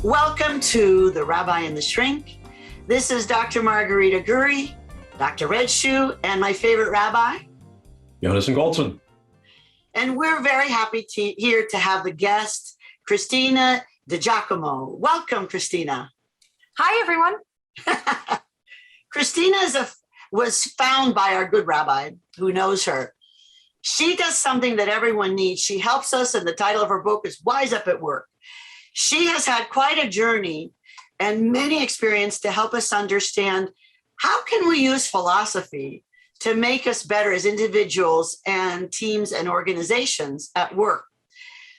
Welcome to the Rabbi and The Shrink. This is Dr. Margarita Gurri, Dr. Red Shoe, and my favorite rabbi, Yonason Goldson. And we're very happy here to have the guest, Christina DiGiacomo. Welcome, Christina. Hi, everyone. Christina was found by our good rabbi who knows her. She does something that everyone needs. She helps us, and the title of her book is Wise Up at Work. She has had quite a journey and many experience to help us understand how can we use philosophy to make us better as individuals and teams and organizations at work.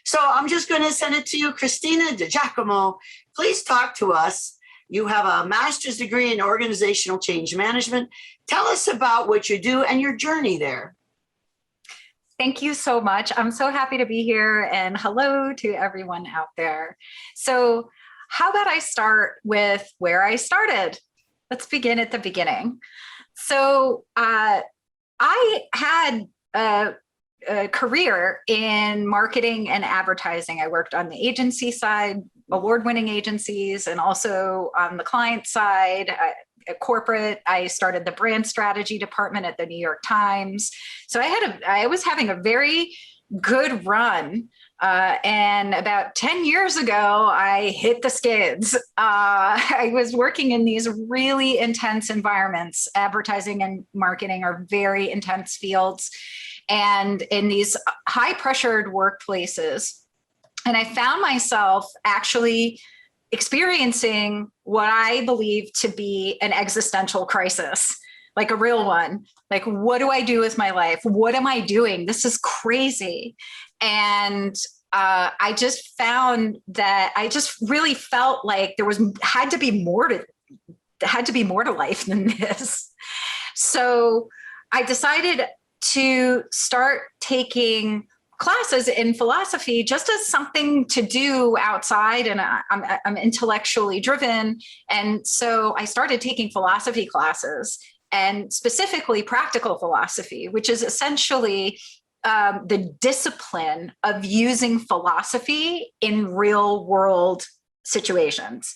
So I'm just going to send it to you, Christina DiGiacomo. Please talk to us. You have a master's degree in organizational change management. Tell us about what you do and your journey there. Thank you so much. I'm so happy to be here, and hello to everyone out there. So how about I start with where I started? Let's begin at the beginning. So I had a career in marketing and advertising. I worked on the agency side, award-winning agencies, and also on the client side. At corporate, I started the brand strategy department at the New York Times. So I was having a very good run. And about 10 years ago, I hit the skids. I was working in these really intense environments. Advertising and marketing are very intense fields, and in these high pressured workplaces. And I found myself actually experiencing what I believe to be an existential crisis, like a real one. Like, what do I do with my life? What am I doing? This is crazy. And I just found that I just really felt like there had to be more to life than this. So I decided to start taking classes in philosophy just as something to do outside, and I'm intellectually driven. And so I started taking philosophy classes, and specifically practical philosophy, which is essentially the discipline of using philosophy in real world situations.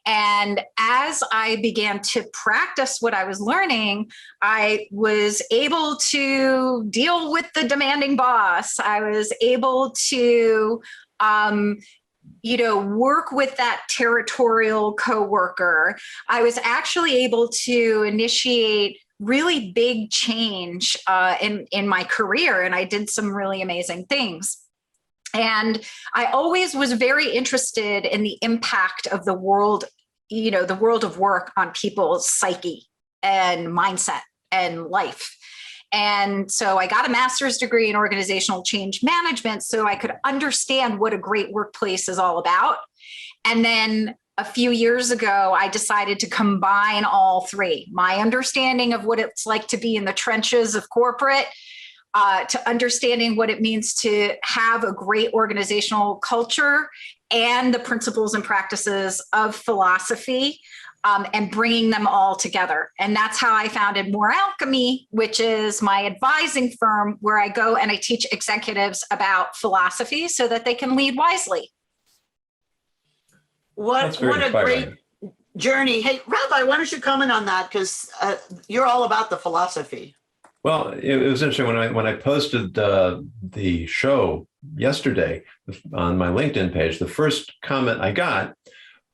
And as I began to practice what I was learning, I was able to deal with the demanding boss. I was able to, work with that territorial coworker. I was actually able to initiate really big change in my career, and I did some really amazing things. And I always was very interested in the impact of the world, the world of work on people's psyche and mindset and life. And so I got a master's degree in organizational change management so I could understand what a great workplace is all about. And then a few years ago, I decided to combine all three: my understanding of what it's like to be in the trenches of corporate, to understanding what it means to have a great organizational culture, and the principles and practices of philosophy, and bringing them all together. And that's how I founded More Alchemy, which is my advising firm where I go and I teach executives about philosophy so that they can lead wisely. What a great journey. Hey, Rabbi, why don't you comment on that? Because you're all about the philosophy. Well, it was interesting when I posted the show yesterday on my LinkedIn page. The first comment I got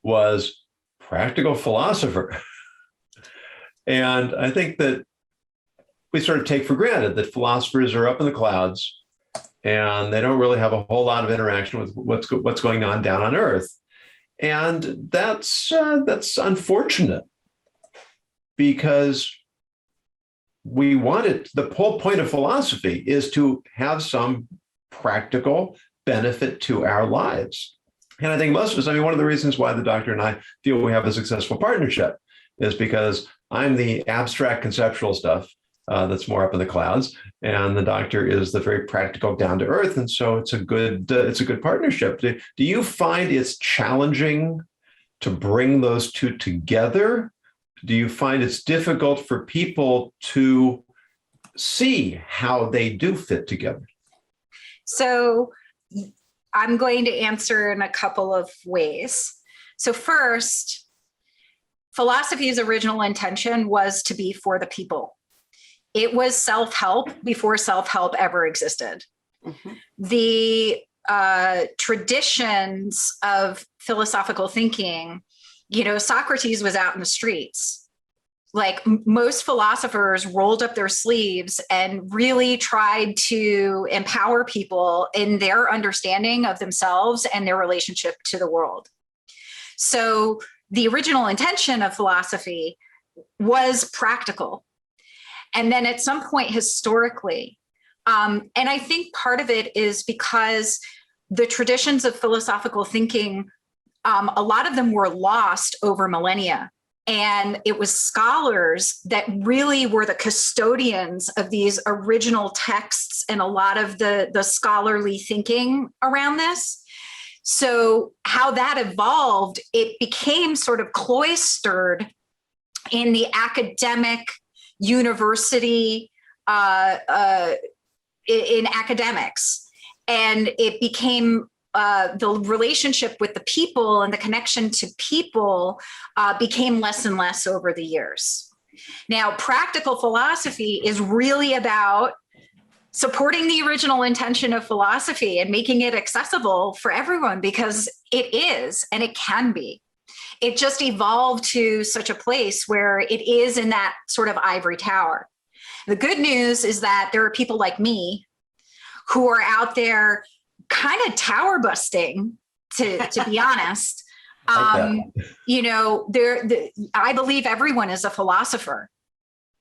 was practical philosopher. And I think that we sort of take for granted that philosophers are up in the clouds and they don't really have a whole lot of interaction with what's going on down on Earth. And that's unfortunate, because the whole point of philosophy is to have some practical benefit to our lives. And I think most of us, one of the reasons why the doctor and I feel we have a successful partnership is because I'm the abstract conceptual stuff that's more up in the clouds, and the doctor is the very practical, down to earth. And so it's a good partnership. Do you find it's challenging to bring those two together? Do you find it's difficult for people to see how they do fit together? So I'm going to answer in a couple of ways. So first, philosophy's original intention was to be for the people. It was self-help before self-help ever existed. Mm-hmm. The traditions of philosophical thinking, Socrates was out in the streets. Like most philosophers rolled up their sleeves and really tried to empower people in their understanding of themselves and their relationship to the world. So the original intention of philosophy was practical. And then at some point historically, and I think part of it is because the traditions of philosophical thinking, a lot of them were lost over millennia. And it was scholars that really were the custodians of these original texts and a lot of the scholarly thinking around this. So how that evolved, it became sort of cloistered in the academic university, in academics. And it became the relationship with the people and the connection to people became less and less over the years. Now, practical philosophy is really about supporting the original intention of philosophy and making it accessible for everyone, because it is and it can be. It just evolved to such a place where it is in that sort of ivory tower. The good news is that there are people like me who are out there kind of tower busting, to be honest. I believe everyone is a philosopher.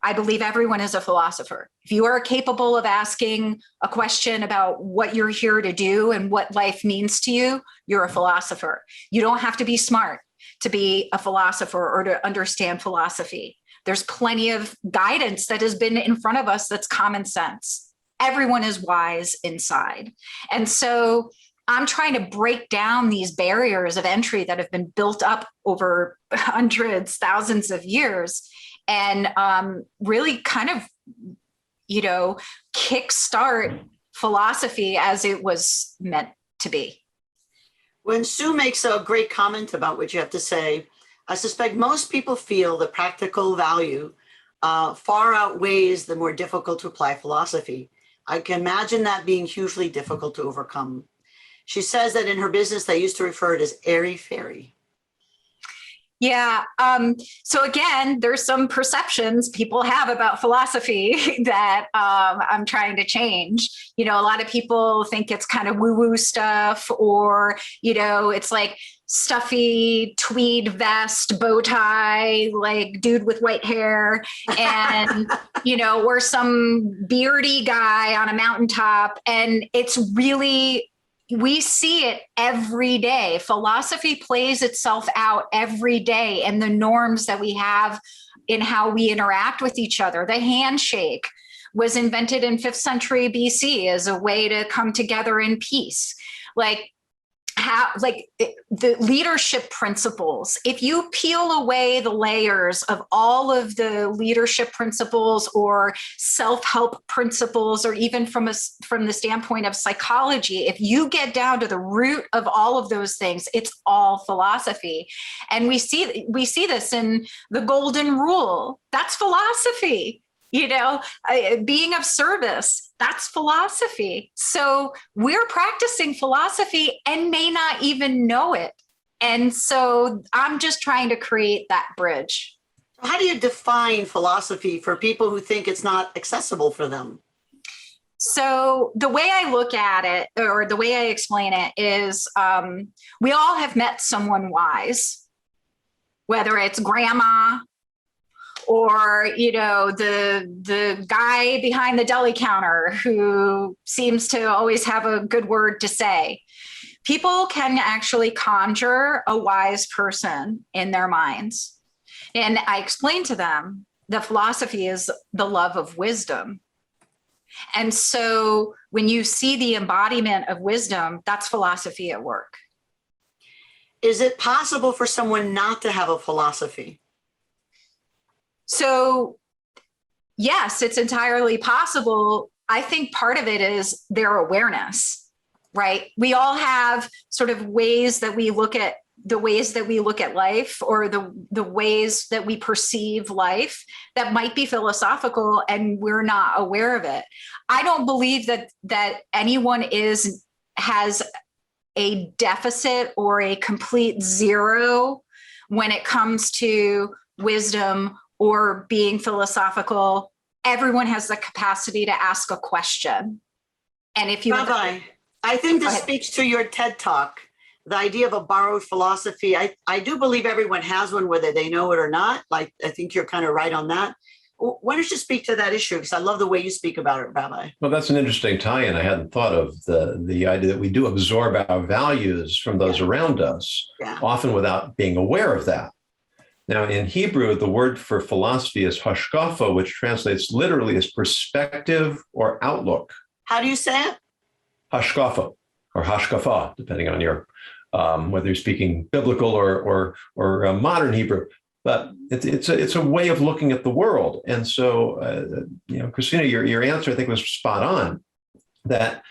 If you are capable of asking a question about what you're here to do and what life means to you, you're a philosopher. You don't have to be smart to be a philosopher or to understand philosophy. There's plenty of guidance that has been in front of us that's common sense. Everyone is wise inside. And so I'm trying to break down these barriers of entry that have been built up over hundreds, thousands of years, and really kind of, kickstart philosophy as it was meant to be. When Sue makes a great comment about what you have to say, I suspect most people feel the practical value far outweighs the more difficult to apply philosophy. I can imagine that being hugely difficult to overcome. She says that in her business, they used to refer to it as airy-fairy. Yeah. So again, there's some perceptions people have about philosophy that I'm trying to change. A lot of people think it's kind of woo-woo stuff, or, it's like stuffy tweed vest, bow tie, like dude with white hair, and, or some beardy guy on a mountaintop. And it's really, we see it every day. Philosophy plays itself out every day, and the norms that we have in how we interact with each other. The handshake was invented in 5th century BC as a way to come together in peace. The leadership principles, if you peel away the layers of all of the leadership principles or self-help principles, or even from the standpoint of psychology, if you get down to the root of all of those things, it's all philosophy. And we see this in the Golden Rule. That's philosophy. Being of service, that's philosophy. So we're practicing philosophy and may not even know it. And so I'm just trying to create that bridge. How do you define philosophy for people who think it's not accessible for them? So the way I look at it, or the way I explain it, is we all have met someone wise, whether it's grandma, or, the guy behind the deli counter who seems to always have a good word to say. People can actually conjure a wise person in their minds. And I explain to them the philosophy is the love of wisdom. And so when you see the embodiment of wisdom, that's philosophy at work. Is it possible for someone not to have a philosophy? So, yes, it's entirely possible. I think part of it is their awareness, right? We all have sort of ways that we look at the ways that we look at life, or the ways that we perceive life, that might be philosophical and we're not aware of it. I don't believe that anyone has a deficit or a complete zero when it comes to wisdom or being philosophical. Everyone has the capacity to ask a question. And if you Rabbi, I think this speaks to your TED Talk, the idea of a borrowed philosophy. I do believe everyone has one, whether they know it or not. Like, I think you're kind of right on that. Why don't you speak to that issue? Because I love the way you speak about it, Rabbi. Well, that's an interesting tie-in. I hadn't thought of the idea that we do absorb our values from those around us, often without being aware of that. Now, in Hebrew, the word for philosophy is hashkafa, which translates literally as perspective or outlook. How do you say it? Hashkafa or hashkafa, depending on your whether you're speaking biblical or modern Hebrew. But it's a way of looking at the world. And so, Christina, your answer, I think, was spot on, that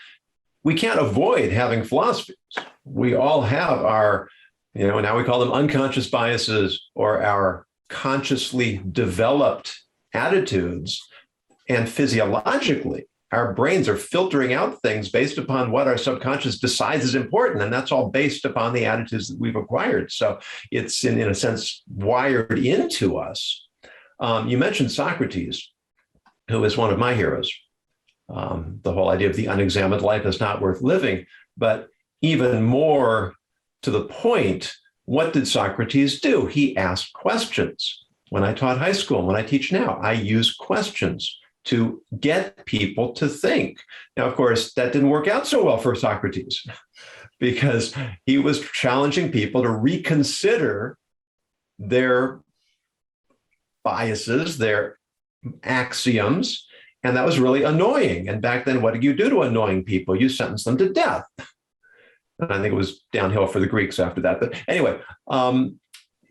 we can't avoid having philosophies. We all have our, now we call them unconscious biases, or our consciously developed attitudes. And physiologically, our brains are filtering out things based upon what our subconscious decides is important. And that's all based upon the attitudes that we've acquired. So it's, in a sense, wired into us. You mentioned Socrates, who is one of my heroes. The whole idea of the unexamined life is not worth living. But even more to the point, what did Socrates do? He asked questions. When I taught high school, when I teach now, I use questions to get people to think. Now, of course, that didn't work out so well for Socrates, because he was challenging people to reconsider their biases, their axioms, and that was really annoying. And back then, what did you do to annoying people? You sentenced them to death. And I think it was downhill for the Greeks after that. But anyway,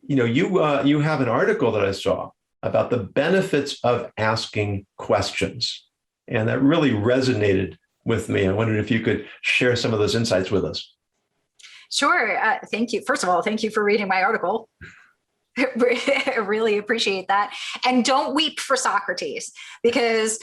you have an article that I saw about the benefits of asking questions. And that really resonated with me. I wondered if you could share some of those insights with us. Sure. Thank you. First of all, thank you for reading my article. I really appreciate that. And don't weep for Socrates, because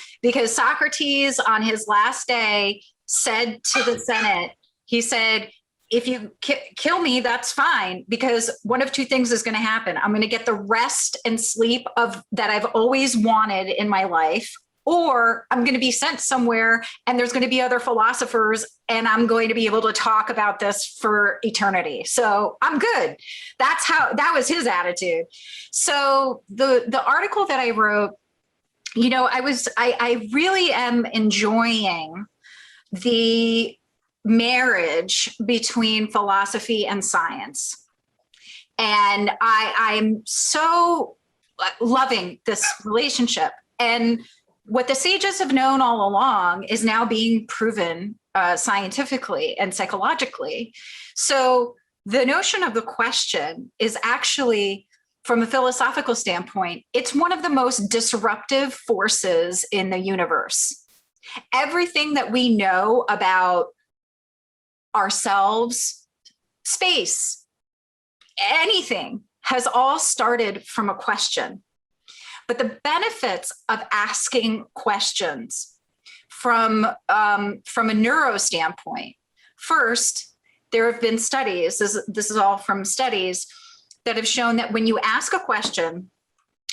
Socrates on his last day said to the Senate, he said, if you kill me, that's fine, because one of two things is going to happen. I'm going to get the rest and sleep that I've always wanted in my life, or I'm going to be sent somewhere and there's going to be other philosophers and I'm going to be able to talk about this for eternity. So I'm good. That was his attitude. So the article that I wrote, I really am enjoying the marriage between philosophy and science. And I'm so loving this relationship. And what the sages have known all along is now being proven scientifically and psychologically. So the notion of the question is actually, from a philosophical standpoint, it's one of the most disruptive forces in the universe. Everything that we know about ourselves, space, anything has all started from a question. But the benefits of asking questions from a neuro standpoint, first, there have been studies, this is all from studies, that have shown that when you ask a question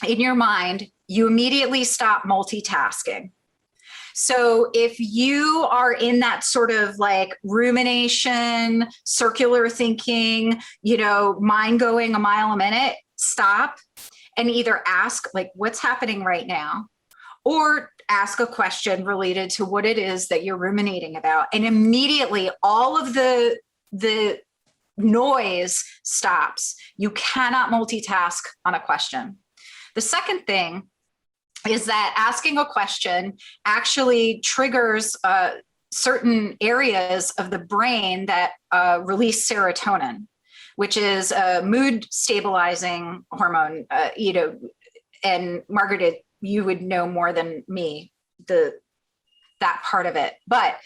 in your mind, you immediately stop multitasking. So if you are in that sort of like rumination, circular thinking, mind going a mile a minute, stop and either ask, like, what's happening right now? Or ask a question related to what it is that you're ruminating about. And immediately all of the noise stops. You cannot multitask on a question. The second thing is that asking a question actually triggers certain areas of the brain that release serotonin, which is a mood stabilizing hormone. And Margarita, you would know more than me that part of it. But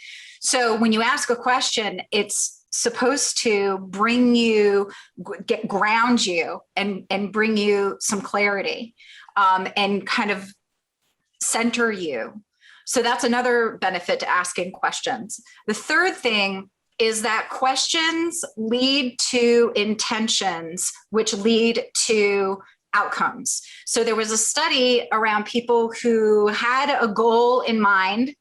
so when you ask a question, it's supposed to ground you and bring you some clarity, and kind of center you. So that's another benefit to asking questions. The third thing is that questions lead to intentions, which lead to outcomes. So there was a study around people who had a goal in mind,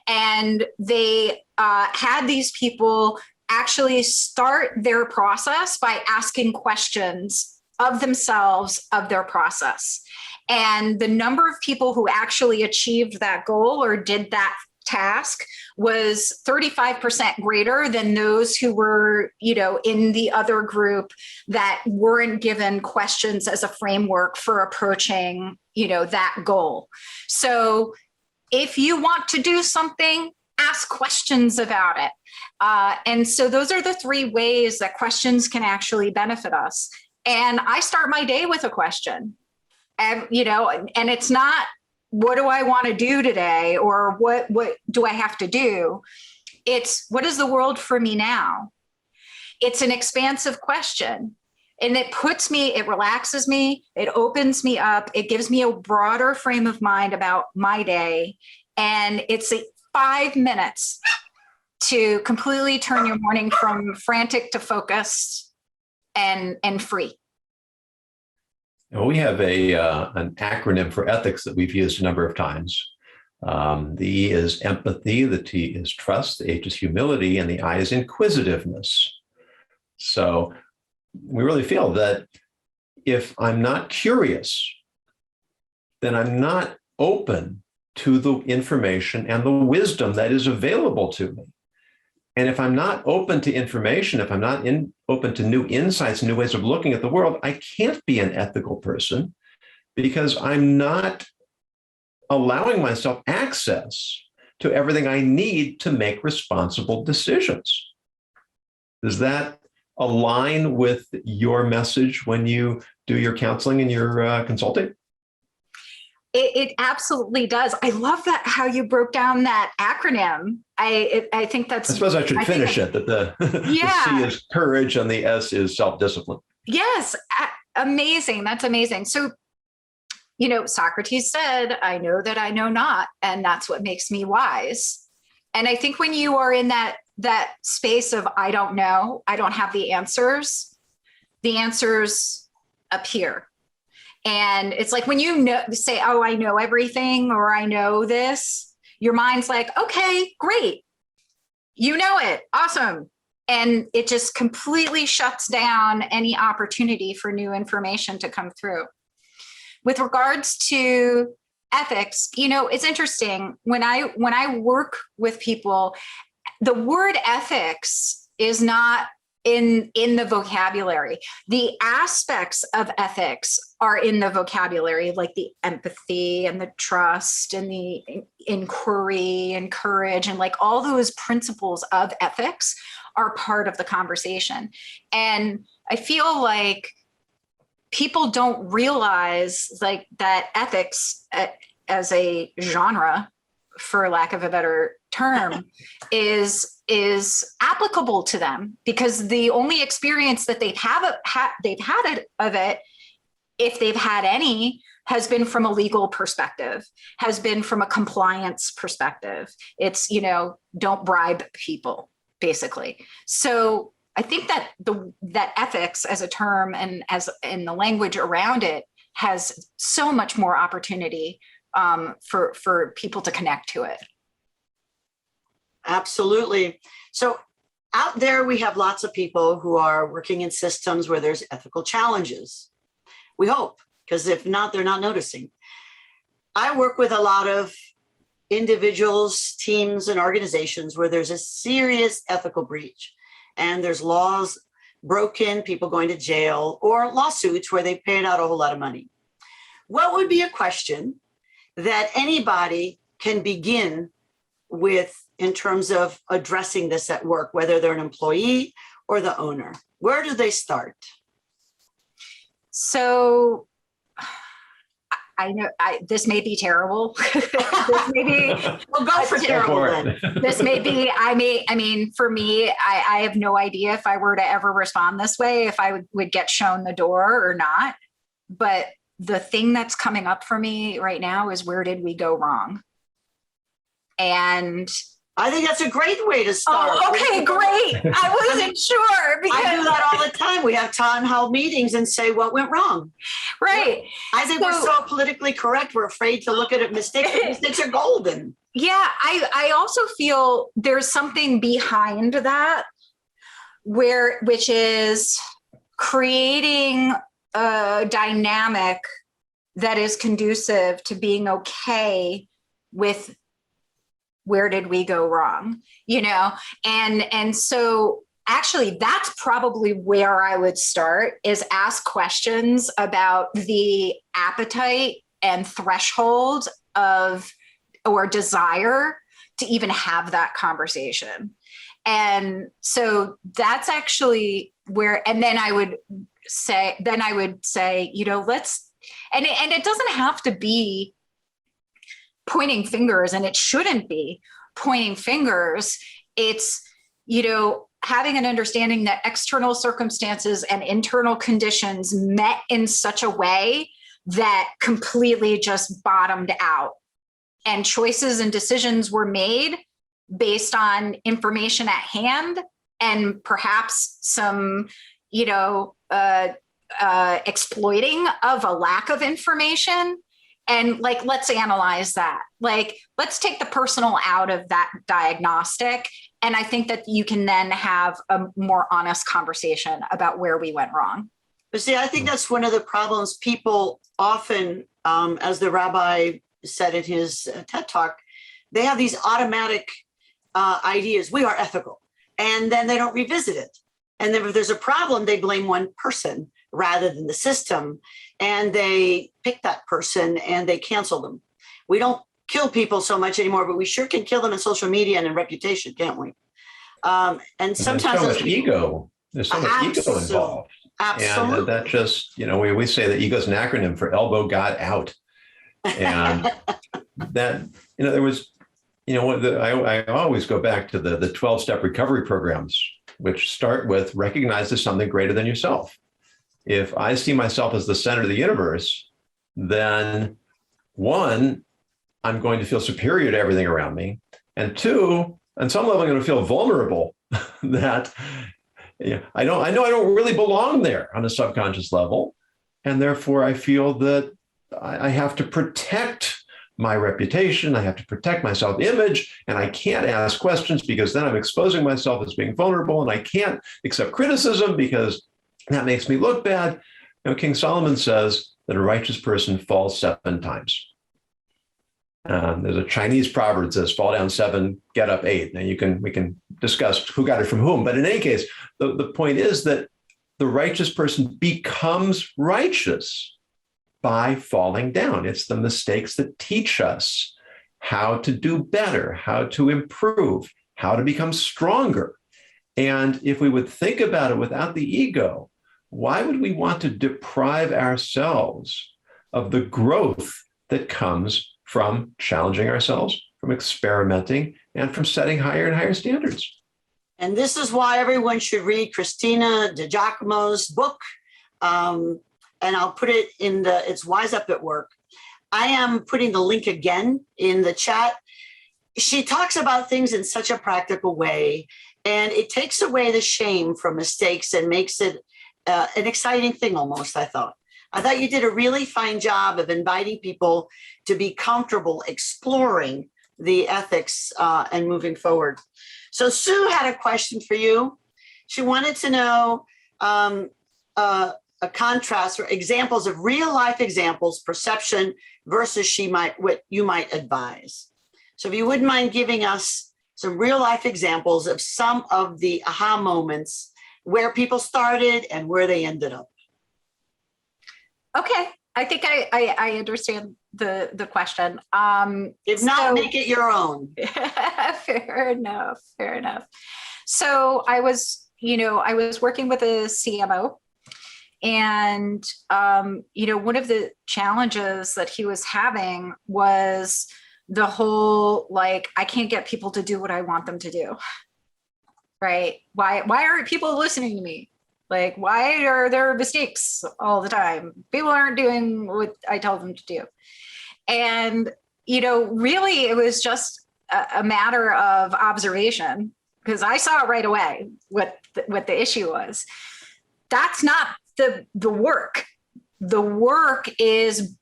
and they had these people actually start their process by asking questions of themselves, of their process. And the number of people who actually achieved that goal or did that task was 35% greater than those who were, in the other group that weren't given questions as a framework for approaching, that goal. So if you want to do something, ask questions about it. And so those are the three ways that questions can actually benefit us. And I start my day with a question. And, and it's not, what do I want to do today? Or what do I have to do? It's, what is the world for me now? It's an expansive question. And it relaxes me, it opens me up, it gives me a broader frame of mind about my day. And it's 5 minutes to completely turn your morning from frantic to focused and free. Well, we have an acronym for ethics that we've used a number of times. The E is empathy, the T is trust, the H is humility, and the I is inquisitiveness. So we really feel that if I'm not curious, then I'm not open to the information and the wisdom that is available to me. And if I'm not open to information, if I'm not open to new insights, new ways of looking at the world, I can't be an ethical person because I'm not allowing myself access to everything I need to make responsible decisions. Does that align with your message when you do your counseling and your consulting? It absolutely does. I love that how you broke down that acronym. I think that's. I suppose I should finish it. That the C is courage and the S is self-discipline. Yes, amazing. That's amazing. So, Socrates said, "I know that I know not, and that's what makes me wise." And I think when you are in that space of I don't know, I don't have the answers appear. And it's like when say, oh, I know everything, or I know this, your mind's like, okay, great. You know it. Awesome. And it just completely shuts down any opportunity for new information to come through. With regards to ethics, it's interesting. When I work with people, the word ethics is not in the vocabulary. The aspects of ethics are in the vocabulary, like the empathy and the trust and the inquiry and courage, and like all those principles of ethics are part of the conversation. And I feel like people don't realize like that ethics as a genre, for lack of a better term, is applicable to them, because the only experience that they've had of it, if they've had any, has been from a legal perspective, has been from a compliance perspective. It's, don't bribe people, basically. So I think that that ethics as a term and as in the language around it has so much more opportunity for people to connect to it. Absolutely. So out there, we have lots of people who are working in systems where there's ethical challenges. We hope, because if not, they're not noticing. I work with a lot of individuals, teams, and organizations where there's a serious ethical breach, and there's laws broken, people going to jail, or lawsuits where they paid out a whole lot of money. What would be a question that anybody can begin with in terms of addressing this at work, whether they're an employee or the owner? Where do they start? So I know this may be terrible. This may be, Well, go for terrible then. this may be, I mean, for me, I have no idea if I were to ever respond this way, if I would get shown the door or not. But the thing that's coming up for me right now is, where did we go wrong? And I think that's a great way to start. oh, okay, great. I wasn't sure because I do that all the time. We have town hall meetings and say what went wrong. right. I think we're so politically correct. We're afraid to look at it. Mistakes. Mistakes are golden. Yeah, I also feel there's something behind that which is creating a dynamic that is conducive to being okay with where did we go wrong, and so actually that's probably where I would start, is ask questions about the appetite and threshold of or desire to even have that conversation. And so that's actually where, and then I would say, let's, and it doesn't have to be pointing fingers, and it shouldn't be pointing fingers. It's, having an understanding that external circumstances and internal conditions met in such a way that completely just bottomed out, and choices and decisions were made based on information at hand, and perhaps some, exploiting of a lack of information. And let's analyze that. Let's take the personal out of that diagnostic. And I think that you can then have a more honest conversation about where we went wrong. But see, I think that's one of the problems. People often, as the rabbi said in his TED Talk, they have these automatic ideas. We are ethical. And then they don't revisit it. And then if there's a problem, they blame one person rather than the system. And they pick that person and they cancel them. We don't kill people so much anymore, but we sure can kill them in social media and in reputation, can't we? And sometimes there's so much ego. There's so much ego involved. Absolutely. And that just, we say that ego is an acronym for elbow got out. And that, there was, I always go back to the 12-step recovery programs, which start with recognize there's something greater than yourself. If I see myself as the center of the universe, then one, I'm going to feel superior to everything around me. And two, on some level, I'm going to feel vulnerable that I know I don't really belong there on a subconscious level. And therefore, I feel that I have to protect my reputation. I have to protect my self-image, and I can't ask questions because then I'm exposing myself as being vulnerable, and I can't accept criticism because that makes me look bad. King Solomon says that a righteous person falls 7 times. There's a Chinese proverb that says, fall down 7, get up 8. Now we can discuss who got it from whom. But in any case, the point is that the righteous person becomes righteous by falling down. It's the mistakes that teach us how to do better, how to improve, how to become stronger. And if we would think about it without the ego, why would we want to deprive ourselves of the growth that comes from challenging ourselves, from experimenting, and from setting higher and higher standards? And this is why everyone should read Christina DiGiacomo's book. And I'll put it in it's Wise Up at Work. I am putting the link again in the chat. She talks about things in such a practical way, and it takes away the shame from mistakes and makes it an exciting thing almost, I thought. You did a really fine job of inviting people to be comfortable exploring the ethics and moving forward. So Sue had a question for you. She wanted to know a contrast or examples of real life examples, perception versus what you might advise. So if you wouldn't mind giving us some real life examples of some of the aha moments, where people started and where they ended up. Okay, I think I understand the question. If not, make it your own. Fair enough. So I was working with a CMO, And, one of the challenges that he was having was the whole, like, I can't get people to do what I want them to do. Right? Why aren't people listening to me? Like, why are there mistakes all the time? People aren't doing what I tell them to do. And, really it was just a matter of observation, because I saw it right away what the issue was. That's not the work. The work is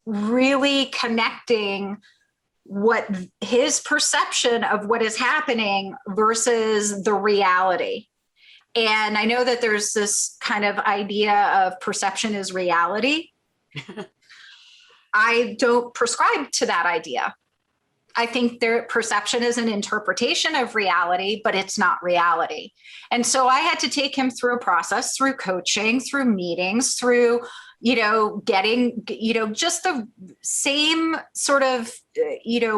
really connecting what his perception of what is happening versus the reality. And I know that there's this kind of idea of perception is reality. I don't prescribe to that idea. I think their perception is an interpretation of reality, but it's not reality. And so I had to take him through a process, through coaching, through meetings, through, getting, just the same sort of,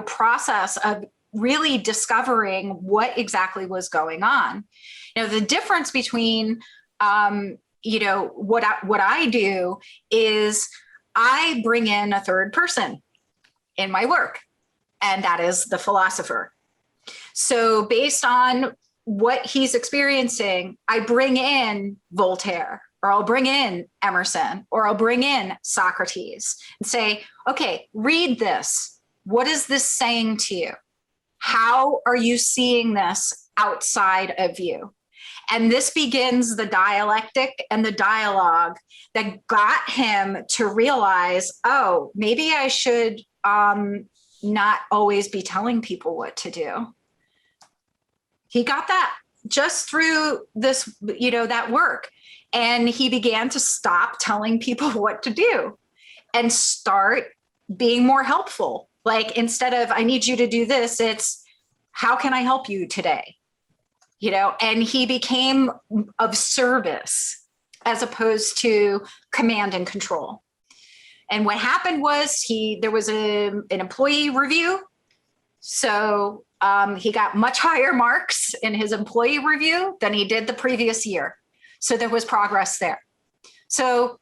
process of really discovering what exactly was going on. The difference between, what I do is I bring in a third person in my work. And that is the philosopher. So based on what he's experiencing, I bring in Voltaire, or I'll bring in Emerson, or I'll bring in Socrates and say, okay, read this. What is this saying to you? How are you seeing this outside of you? And this begins the dialectic and the dialogue that got him to realize, oh, maybe I should not always be telling people what to do. He got that just through this, that work. And he began to stop telling people what to do and start being more helpful. Like, instead of, I need you to do this, it's, how can I help you today? And he became of service as opposed to command and control. And what happened was there was an employee review. So he got much higher marks in his employee review than he did the previous year. So there was progress there. So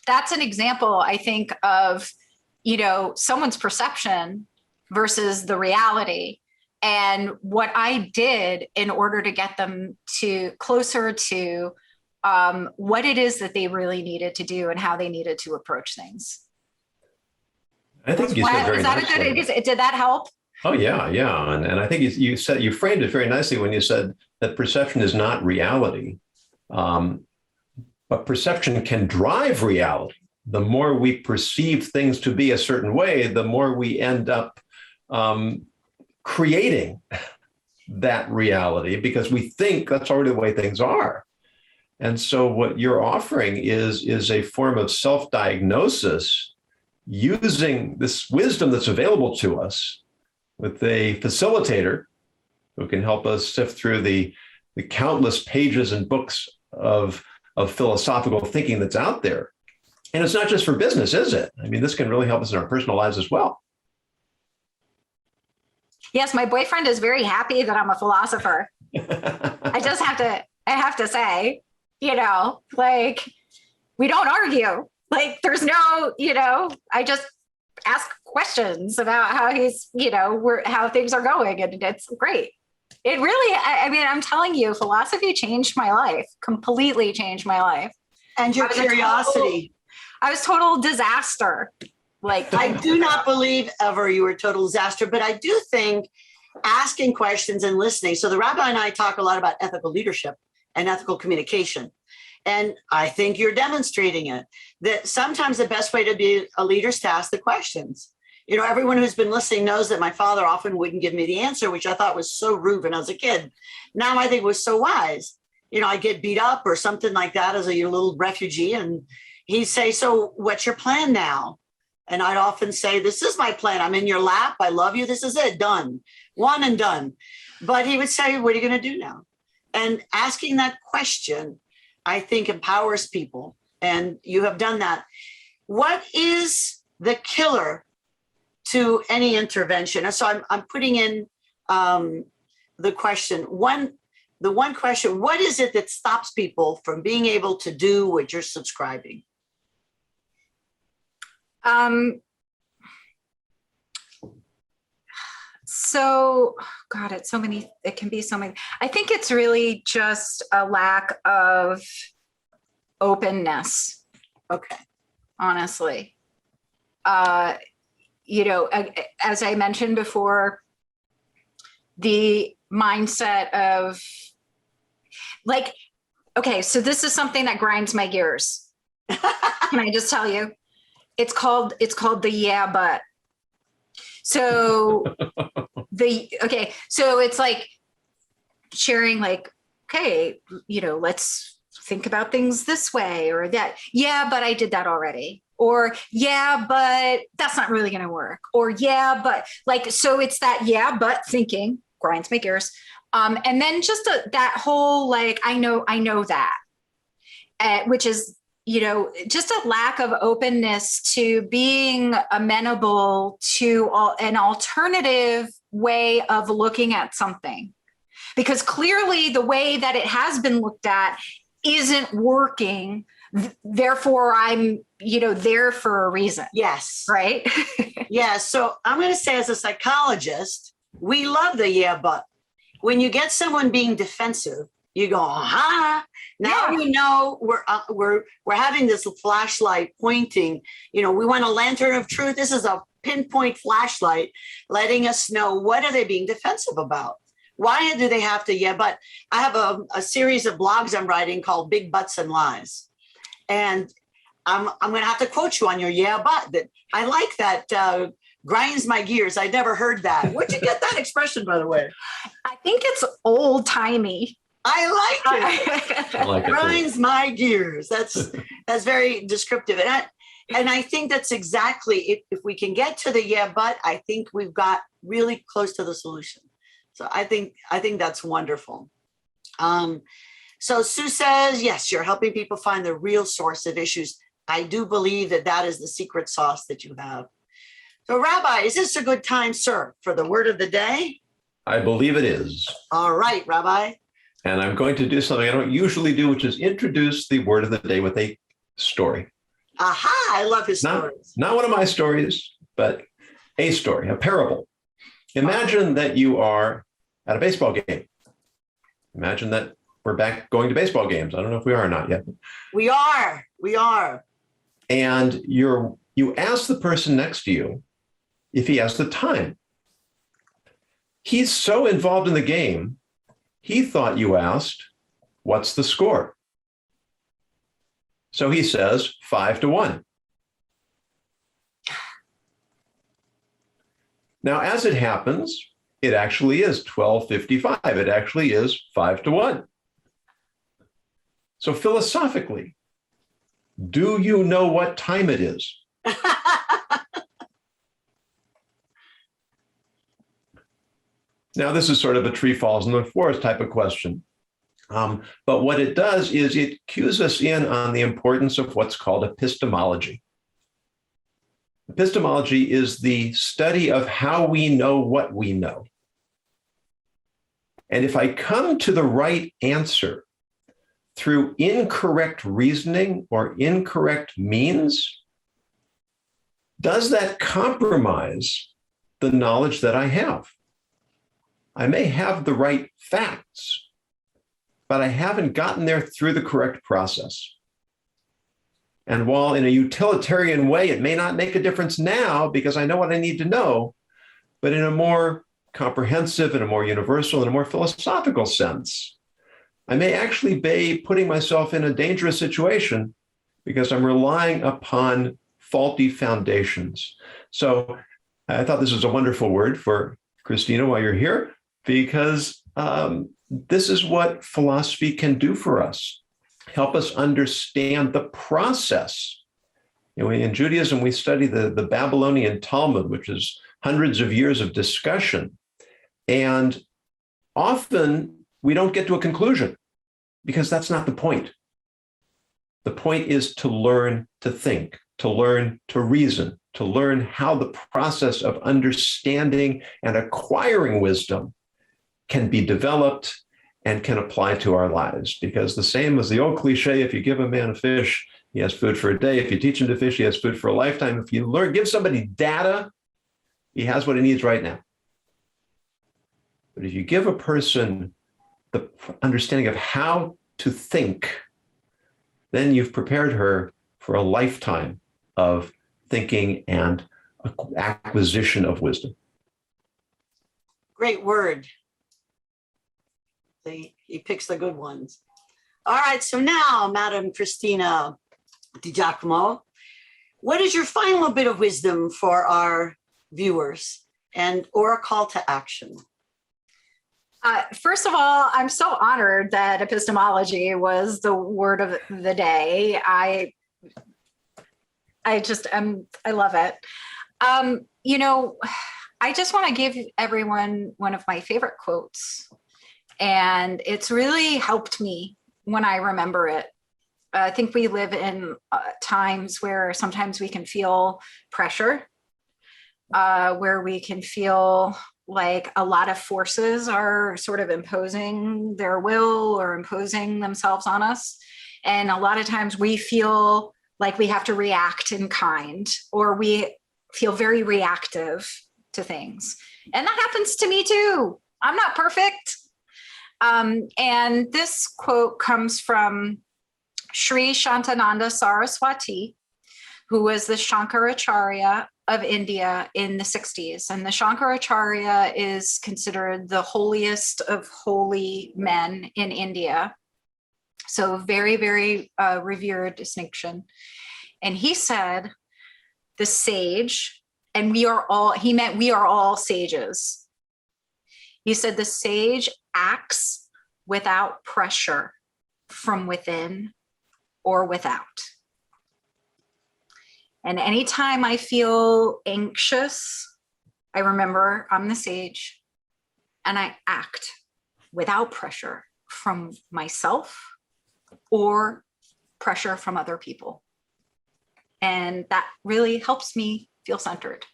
that's an example, I think, of, someone's perception versus the reality, and what I did in order to get them to closer to what it is that they really needed to do and how they needed to approach things. I think you said very nicely. Did that help? Oh yeah. And I think you framed it very nicely when you said that perception is not reality, but perception can drive reality. The more we perceive things to be a certain way, the more we end up creating that reality, because we think that's already the way things are. And so what you're offering is a form of self-diagnosis using this wisdom that's available to us with a facilitator who can help us sift through the countless pages and books of philosophical thinking that's out there. And it's not just for business, is it? I mean, this can really help us in our personal lives as well. Yes, my boyfriend is very happy that I'm a philosopher. I have to say, like, we don't argue. Like, there's no, I just ask questions about how he's, how things are going. And it's great. It really, I'm telling you, philosophy changed my life, completely changed my life. And your curiosity. I was total disaster. Like, I do not believe ever you were a total disaster, but I do think asking questions and listening. So the rabbi and I talk a lot about ethical leadership and ethical communication. And I think you're demonstrating it, that sometimes the best way to be a leader is to ask the questions. Everyone who's been listening knows that my father often wouldn't give me the answer, which I thought was so rude when I was a kid. Now I think was so wise. I get beat up or something like that as a little refugee. And he'd say, so what's your plan now? And I'd often say, this is my plan. I'm in your lap. I love you. This is it. Done. One and done. But he would say, what are you going to do now? And asking that question, I think, empowers people. And you have done that. What is the killer to any intervention? And so I'm putting in the question. One the one question, what is it that stops people from being able to do what you're subscribing? So, God, it can be so many. I think it's really just a lack of openness, Okay. honestly. As I mentioned before, the mindset of like, okay, so this is something that grinds my gears. Can I just tell you? It's called the yeah, but. So so it's like sharing like, okay, let's think about things this way or that. Yeah, but I did that already. Or yeah, but that's not really going to work. Or yeah, but like, so it's that yeah, but thinking grinds my gears. And then just that whole, like, I know that, which is, just a lack of openness to being amenable to an alternative way of looking at something. Because clearly the way that it has been looked at isn't working. Therefore, I'm, there for a reason. Yes. Right? Yeah. So I'm going to say, as a psychologist, we love the yeah, but. When you get someone being defensive, you go, aha. Now we know we're having this flashlight pointing. We want a lantern of truth. This is a pinpoint flashlight letting us know, what are they being defensive about? Why do they have to? Yeah, but I have a series of blogs I'm writing called Big Butts and Lies. And I'm going to have to quote you on your yeah, but. That I like that. Grinds my gears. I never heard that. Where'd you get that expression, by the way? I think it's old timey. I like it. I like it. Grinds my gears. That's very descriptive. And I think that's exactly, if we can get to the yeah, but, I think we've got really close to the solution. So I think that's wonderful. So Sue says, yes, you're helping people find the real source of issues. I do believe that is the secret sauce that you have. So, Rabbi, is this a good time, sir, for the word of the day? I believe it is. All right, Rabbi. And I'm going to do something I don't usually do, which is introduce the word of the day with a story. Aha, I love his stories. Not one of my stories, but a story, a parable. Imagine that you are at a baseball game. Imagine that we're back going to baseball games. I don't know if we are or not yet. We are. And you ask the person next to you if he has the time. He's so involved in the game, he thought you asked, what's the score? So he says 5-1. Now, as it happens, it actually is 12:55. It actually is 5-1. So philosophically, do you know what time it is? Now, this is sort of a tree falls in the forest type of question. But what it does is it cues us in on the importance of what's called epistemology. Epistemology is the study of how we know what we know. And if I come to the right answer through incorrect reasoning or incorrect means, does that compromise the knowledge that I have? I may have the right facts, but I haven't gotten there through the correct process. And while in a utilitarian way, it may not make a difference now because I know what I need to know, but in a more comprehensive and a more universal and a more philosophical sense, I may actually be putting myself in a dangerous situation because I'm relying upon faulty foundations. So I thought this was a wonderful word for Christina while you're here, because this is what philosophy can do for us. Help us understand the process. In Judaism, we study the Babylonian Talmud, which is hundreds of years of discussion. And often we don't get to a conclusion because that's not the point. The point is to learn to think, to learn to reason, to learn how the process of understanding and acquiring wisdom can be developed and can apply to our lives. Because the same as the old cliche, if you give a man a fish, he has food for a day. If you teach him to fish, he has food for a lifetime. If you give somebody data, he has what he needs right now. But if you give a person the understanding of how to think, then you've prepared her for a lifetime of thinking and acquisition of wisdom. Great word. He picks the good ones. All right, so now, Madam Christina DiGiacomo, what is your final bit of wisdom for our viewers or a call to action? First of all, I'm so honored that epistemology was the word of the day. I love it. I just want to give everyone one of my favorite quotes, and it's really helped me when I remember it. I think we live in times where sometimes we can feel pressure, where we can feel like a lot of forces are sort of imposing their will or imposing themselves on us. And a lot of times we feel like we have to react in kind, or we feel very reactive to things. And that happens to me too. I'm not perfect. And this quote comes from Sri Shantananda Saraswati, who was the Shankaracharya of India in the 60s. And the Shankaracharya is considered the holiest of holy men in India. So very, very revered distinction. And he said, the sage, and we are all sages. He said, the sage acts without pressure from within or without. And anytime I feel anxious, I remember I'm the sage, and I act without pressure from myself or pressure from other people. And that really helps me feel centered.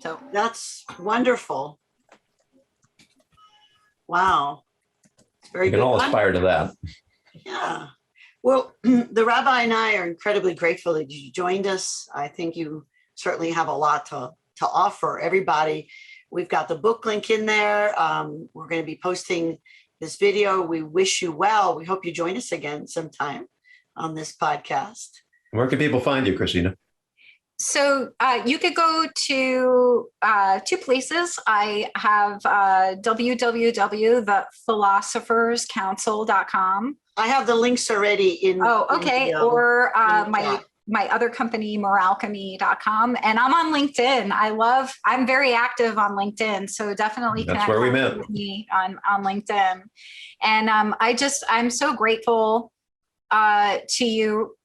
So that's wonderful. Wow. It's very good. We can all aspire to that. Yeah. Well, the rabbi and I are incredibly grateful that you joined us. I think you certainly have a lot to offer everybody. We've got the book link in there. We're going to be posting this video. We wish you well. We hope you join us again sometime on this podcast. Where can people find you, Christina? So you could go to two places. I have www.thephilosophers.council.com. I have the links already in. Oh, okay. Or my other company, moralchemy.com. And I'm on LinkedIn. I'm very active on LinkedIn. So definitely That's where we met. With me on LinkedIn. And I'm so grateful to you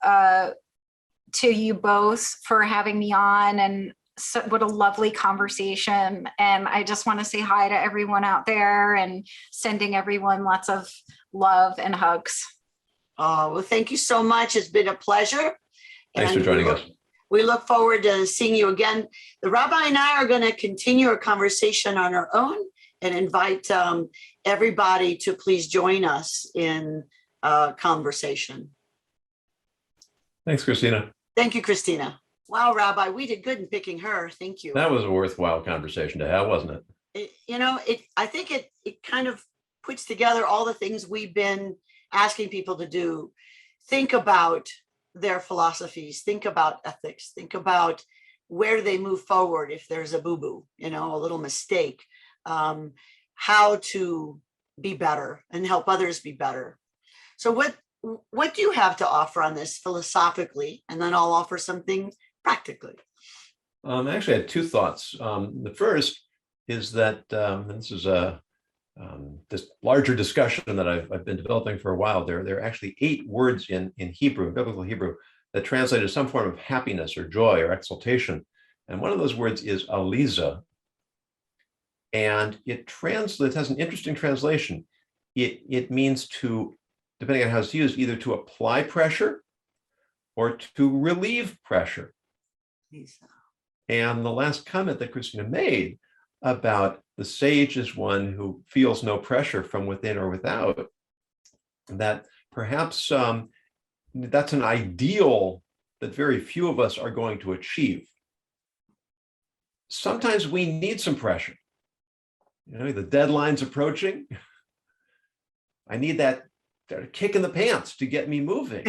both for having me on, and what a lovely conversation. And I just want to say hi to everyone out there and sending everyone lots of love and hugs. Oh, well, thank you so much. It's been a pleasure. Thanks for joining us. We look forward to seeing you again. The rabbi and I are going to continue our conversation on our own and invite everybody to please join us in conversation. Thanks, Christina. Thank you, Christina. Wow, Rabbi, we did good in picking her. Thank you. That was a worthwhile conversation to have, wasn't it? I think it kind of puts together all the things we've been asking people to do. Think about their philosophies, think about ethics, think about where they move forward if there's a boo-boo, a little mistake, how to be better and help others be better. So what do you have to offer on this philosophically? And then I'll offer something practically. Actually, I had two thoughts. The first is that this is this larger discussion that I've been developing for a while. There are actually 8 words in Hebrew, biblical Hebrew, that translate as some form of happiness or joy or exaltation. And one of those words is aliza. And it has an interesting translation. It means to, depending on how it's used, either to apply pressure or to relieve pressure. And the last comment that Christina made about the sage is one who feels no pressure from within or without that perhaps that's an ideal that very few of us are going to achieve. Sometimes we need some pressure. The deadline's approaching. I need that kick in the pants to get me moving.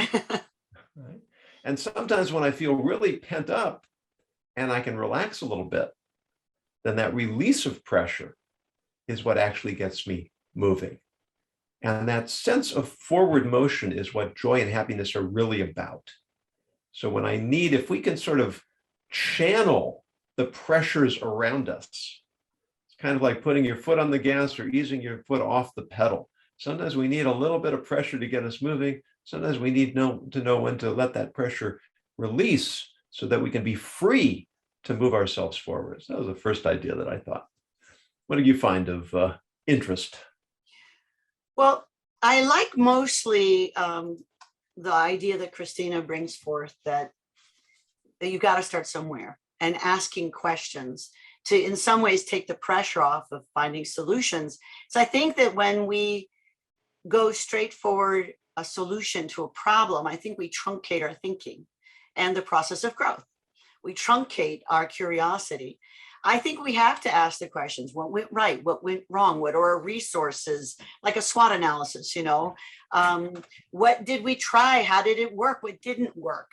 Right? And sometimes when I feel really pent up and I can relax a little bit, then that release of pressure is what actually gets me moving. And that sense of forward motion is what joy and happiness are really about. So when if we can sort of channel the pressures around us, it's kind of like putting your foot on the gas or easing your foot off the pedal. Sometimes we need a little bit of pressure to get us moving. Sometimes we need to know when to let that pressure release so that we can be free to move ourselves forward. So that was the first idea that I thought. What did you find of interest? Well, I like mostly the idea that Christina brings forth that you got to start somewhere, and asking questions to, in some ways, take the pressure off of finding solutions. So I think that when we go straight forward a solution to a problem, I think we truncate our thinking and the process of growth. We truncate our curiosity. I think we have to ask the questions: what went right? What went wrong? What are our resources? Like a SWOT analysis, what did we try? How did it work? What didn't work?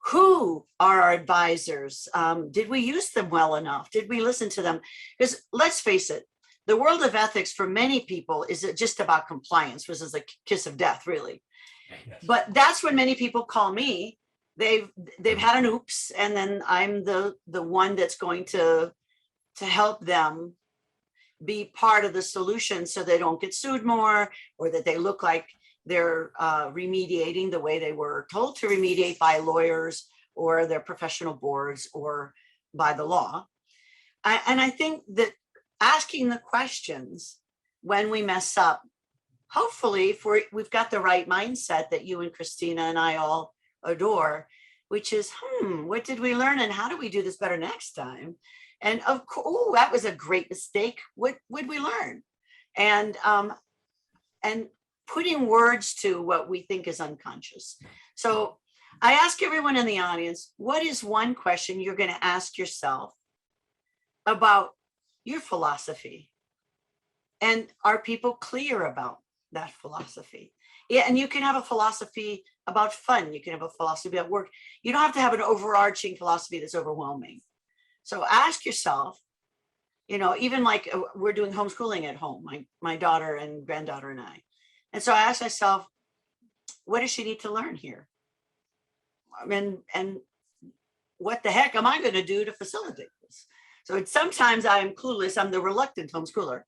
Who are our advisors? Did we use them well enough? Did we listen to them? Because let's face it, the world of ethics for many people is just about compliance, which is a kiss of death, really. Yes. But that's when many people call me. They've had an oops, and then I'm the one that's going to help them be part of the solution so they don't get sued more, or that they look like they're remediating the way they were told to remediate by lawyers or their professional boards or by the law. And I think that asking the questions when we mess up, hopefully we've got the right mindset that you and Christina and I all adore, which is, what did we learn and how do we do this better next time? And of course, that was a great mistake. What would we learn? And putting words to what we think is unconscious. So I ask everyone in the audience, what is one question you're going to ask yourself about your philosophy? And are people clear about that philosophy? Yeah, and you can have a philosophy about fun. You can have a philosophy about work. You don't have to have an overarching philosophy that's overwhelming. So ask yourself, even like we're doing homeschooling at home, my daughter and granddaughter and I. And so I ask myself, what does she need to learn here? And what the heck am I going to do to facilitate this? So sometimes I'm clueless. I'm the reluctant homeschooler.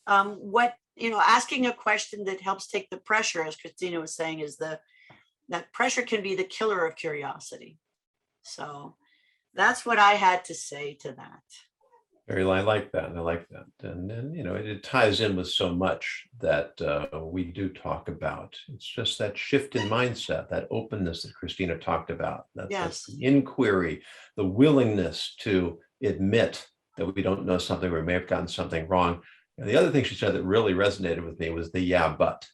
Asking a question that helps take the pressure, as Christina was saying, is that pressure can be the killer of curiosity. So that's what I had to say to that. I like that. And it ties in with so much that we do talk about. It's just that shift in mindset, that openness that Christina talked about. That's the inquiry, the willingness to admit that we don't know something, or we may have gotten something wrong. And the other thing she said that really resonated with me was the yeah, but.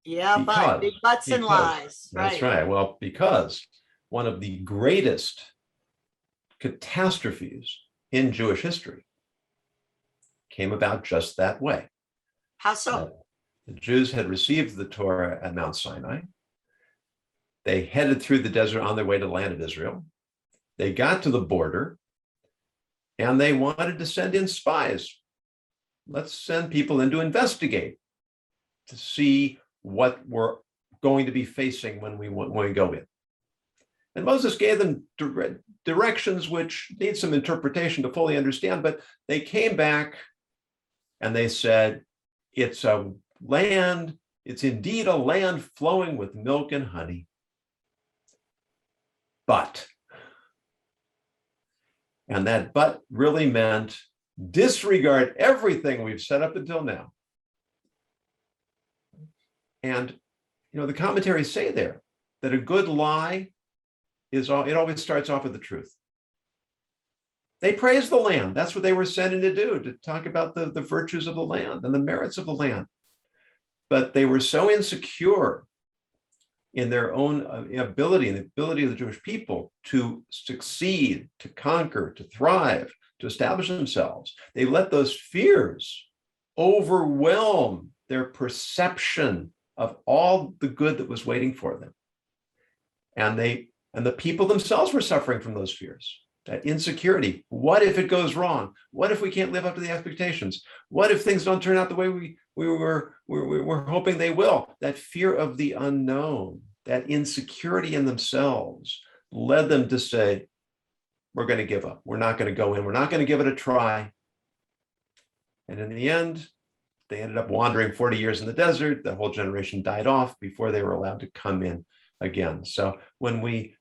Yeah, but big butts and lies. That's right. Well, because one of the greatest catastrophes in Jewish history came about just that way. How so? The Jews had received the Torah at Mount Sinai. They headed through the desert on their way to the land of Israel. They got to the border and they wanted to send in spies. Let's send people in to investigate, to see what we're going to be facing when we go in. And Moses gave them directions which need some interpretation to fully understand, but they came back and they said, it's a land, it's indeed a land flowing with milk and honey. But, and that but really meant disregard everything we've set up until now. And, the commentaries say there that a good lie it always starts off with the truth. They praised the land. That's what they were sent in to do, to talk about the virtues of the land and the merits of the land. but they were so insecure in their own ability and the ability of the Jewish people to succeed, to conquer, to thrive, to establish themselves. They let those fears overwhelm their perception of all the good that was waiting for them. And the people themselves were suffering from those fears, that insecurity. What if it goes wrong? What if we can't live up to the expectations? What if things don't turn out the way we were hoping they will? That fear of the unknown, that insecurity in themselves led them to say, we're going to give up. We're not going to go in. We're not going to give it a try. And in the end, they ended up wandering 40 years in the desert. The whole generation died off before they were allowed to come in again. So when we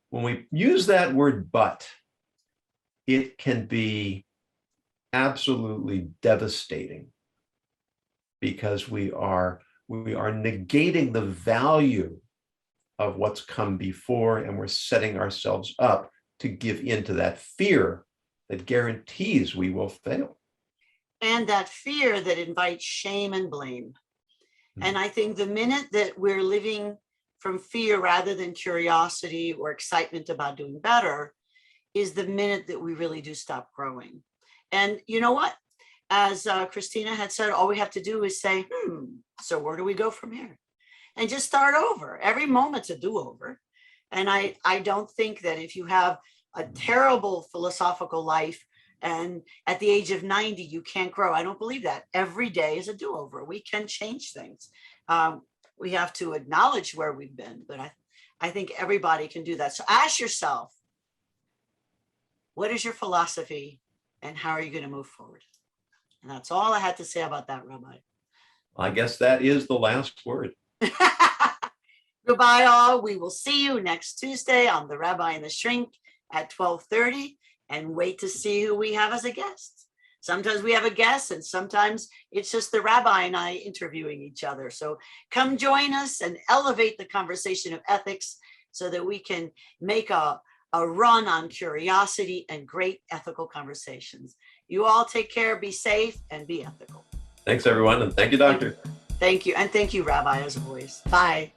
use that word but, it can be absolutely devastating because we are negating the value of what's come before, and we're setting ourselves up to give in to that fear that guarantees we will fail. And that fear that invites shame and blame. And I think the minute that we're living from fear rather than curiosity or excitement about doing better is the minute that we really do stop growing. And you know what? As Christina had said, all we have to do is say, so where do we go from here? And just start over. Every moment's a do-over. And I don't think that if you have a terrible philosophical life and at the age of 90, you can't grow. I don't believe that. Every day is a do-over. We can change things. We have to acknowledge where we've been, but I think everybody can do that. So ask yourself, what is your philosophy and how are you going to move forward? And that's all I had to say about that, Rabbi. I guess that is the last word. Goodbye, all. We will see you next Tuesday on the Rabbi and the Shrink at 12:30, and wait to see who we have as a guest. Sometimes we have a guest, and sometimes it's just the rabbi and I interviewing each other. So come join us and elevate the conversation of ethics so that we can make a run on curiosity and great ethical conversations. You all take care, be safe, and be ethical. Thanks, everyone. And thank you, Doctor. Thank you. And thank you, Rabbi, as always. Bye.